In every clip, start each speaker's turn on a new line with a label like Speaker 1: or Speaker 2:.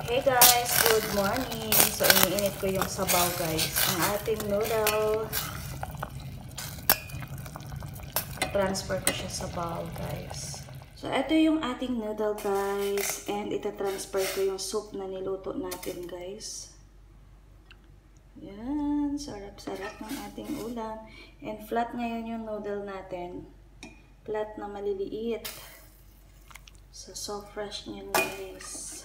Speaker 1: Hey guys, good morning. So, iniinit ko yung sabaw guys. Ang ating noodle. Transfer ko siya sa bowl guys. So, ito yung ating noodle guys. And ita-transfer ko yung soup na niluto natin guys. Yan, sarap-sarap ng ating ulam. And flat ngayon yung noodle natin. Flat na maliliit. So, fresh niyan guys.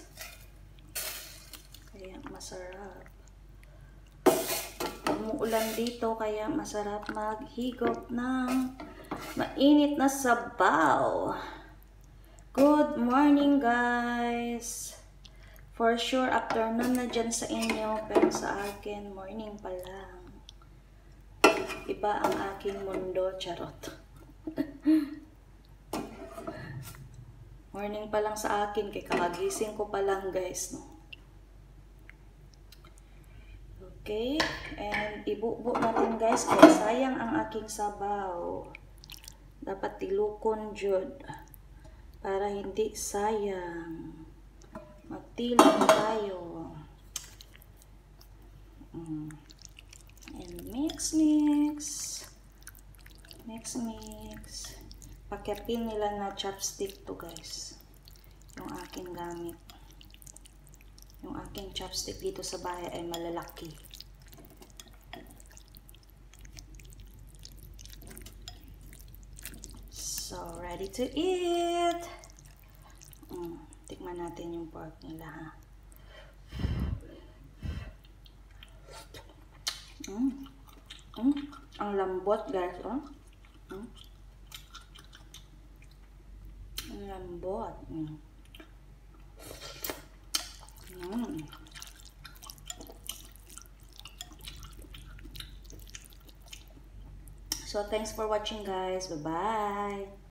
Speaker 1: Kaya masarap. Umuulan dito kaya masarap maghigop ng mainit na sabaw. Good morning guys. For sure afternoon na dyan sa inyo pero sa akin morning pa lang. Iba ang aking mundo, charot. Morning pa lang sa akin kaya kakagising ko pa lang guys, no. Okay, and ibubo natin guys kaya sayang ang aking sabaw. Dapat tilukon jud para hindi sayang. Magtilong tayo. And mix. Pakyapin nila na chopstick to guys. Yung aking gamit. Yung aking chopstick dito sa bahay ay malalaki. So, ready to eat! Tikman natin yung pork nila, ha? Ang lambot, guys, oh. Ang lambot. So, thanks for watching, guys. Bye-bye!